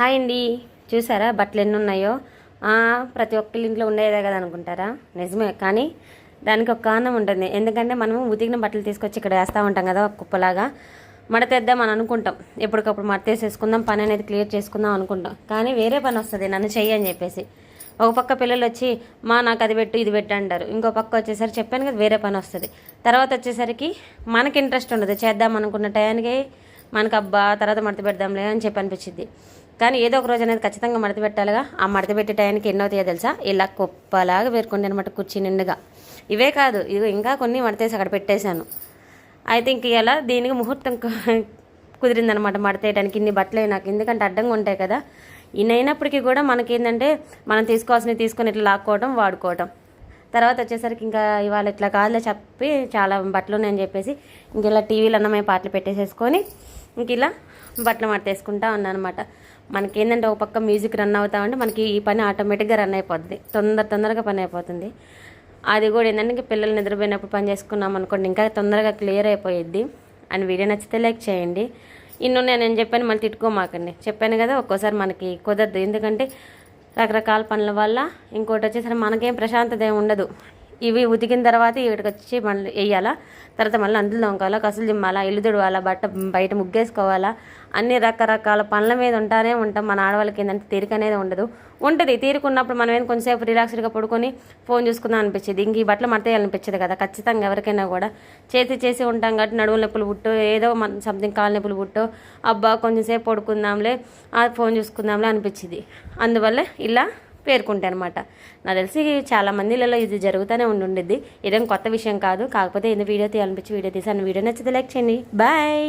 Hi అండి. చూసారా బట్టలు ఎన్ని ఉన్నాయో? ప్రతి ఒక్కరి ఇంట్లో ఉండేదే కదా అనుకుంటారా? నిజమే, కానీ దానికి ఒక కారణం ఉంటుంది. ఎందుకంటే మనము ఉతికిన బట్టలు తీసుకొచ్చి ఇక్కడ వేస్తూ ఉంటాం కదా, కుప్పలాగా మడతేద్దాం అని అనుకుంటాం. ఎప్పటికప్పుడు మడతేసేసుకుందాం, పని అనేది క్లియర్ చేసుకుందాం అనుకుంటాం. కానీ వేరే పని వస్తుంది, నన్ను చెయ్యి అని చెప్పేసి. ఒక పక్క పిల్లలు వచ్చి నాకు అది పెట్టు ఇది పెట్టు అంటారు. ఇంకో పక్క వచ్చేసరికి చెప్పాను కదా వేరే పని వస్తుంది. తర్వాత వచ్చేసరికి మనకి ఇంట్రెస్ట్ ఉండదు, చేద్దాం అనుకున్న టయానికి మనకు అబ్బా తర్వాత మడత పెడదాంలే అని చెప్పి అనిపించింది. కానీ ఏదో ఒక రోజు అనేది ఖచ్చితంగా మడత పెట్టాలిగా. ఆ మడత పెట్టే టయానికి ఎన్నో తీయ తెలుసా? ఇలా కుప్పలాగా పేర్కొండి అనమాట, కుర్చీ నిండుగా. ఇవే కాదు, ఇదిగో ఇంకా కొన్ని మడతేసి అక్కడ పెట్టేశాను. అయితే ఇంక ఇలా దీనికి ముహూర్తం కుదిరిందనమాట మడతేయడానికి. ఇన్ని బట్టలే నాకు, ఎందుకంటే అడ్డంగా ఉంటాయి కదా. ఇన్ని అయినప్పటికీ కూడా మనకేంటంటే మనం తీసుకోవాల్సినవి తీసుకొని ఇట్లా లాక్కోవడం, వాడుకోవడం. తర్వాత వచ్చేసరికి ఇంకా ఇవాళ ఇట్లా కాదులే చెప్పి చాలా బట్టలు ఉన్నాయని చెప్పేసి ఇంక ఇలా టీవీలో అన్నమే పాటలు పెట్టేసేసుకొని ఇంక ఇలా బట్టలు మడతేసుకుంటా ఉన్నాను అనమాట. మనకేంటంటే ఒక పక్క మ్యూజిక్ రన్ అవుతా ఉంటే మనకి ఈ పని ఆటోమేటిక్గా రన్ అయిపోతుంది, తొందరగా పని అయిపోతుంది. అది కూడా ఏంటంటే పిల్లలు నిద్రపోయినప్పుడు పని చేసుకున్నాం అనుకోండి, ఇంకా తొందరగా క్లియర్ అయిపోయిద్ది. అండ్ వీడియో నచ్చితే లైక్ చేయండి. ఇన్ను నేను చెప్పాను, మళ్ళీ తిట్టుకోమాకండి. చెప్పాను కదా, ఒక్కోసారి మనకి కుదరదు, ఎందుకంటే రకరకాల పనుల వల్ల. ఇంకోటి వచ్చేసరికి మనకేం ప్రశాంతత ఏమి ఉండదు. ఇవి ఉతికిన తర్వాత వీటికి వచ్చి మళ్ళీ వేయాలా, తర్వాత మళ్ళీ అందులో దొంకాలా, కసులు జిమ్మాలా, ఇల్లు తుడవాలా, బయట ముగ్గేసుకోవాలా, అన్ని రకరకాల పనుల మీద ఉంటానే ఉంటాం. మన ఆడవాళ్ళకి ఏంటంటే తీరిక అనేది ఉంటుంది. తీరుకున్నప్పుడు మనం ఏం కొంచెంసేపు రిలాక్స్డ్గా పడుకొని ఫోన్ చూసుకుందాం అనిపించేది. ఇంక ఈ బట్టలు మడతేయాలనిపించదు కదా. ఖచ్చితంగా ఎవరికైనా కూడా చేసి ఉంటాం కాబట్టి నడువుల నొప్పులు పుట్టో, ఏదో సంథింగ్ కాళ్ళ నొప్పులు పుట్టో, అబ్బా కొంచెం సేపు పడుకుందాంలే, ఫోన్ చూసుకుందాంలే అనిపించింది. అందువల్ల ఇలా పేర్కొంటే అనమాట. నాకు తెలిసి చాలా మందిలలో ఇది జరుగుతూనే ఉండిద్ది. ఇదేం కొత్త విషయం కాదు. కాకపోతే ఇది వీడియో తీయాలనిపించి వీడియో తీసాను. వీడియో నచ్చితే లైక్ చేయండి. బాయ్.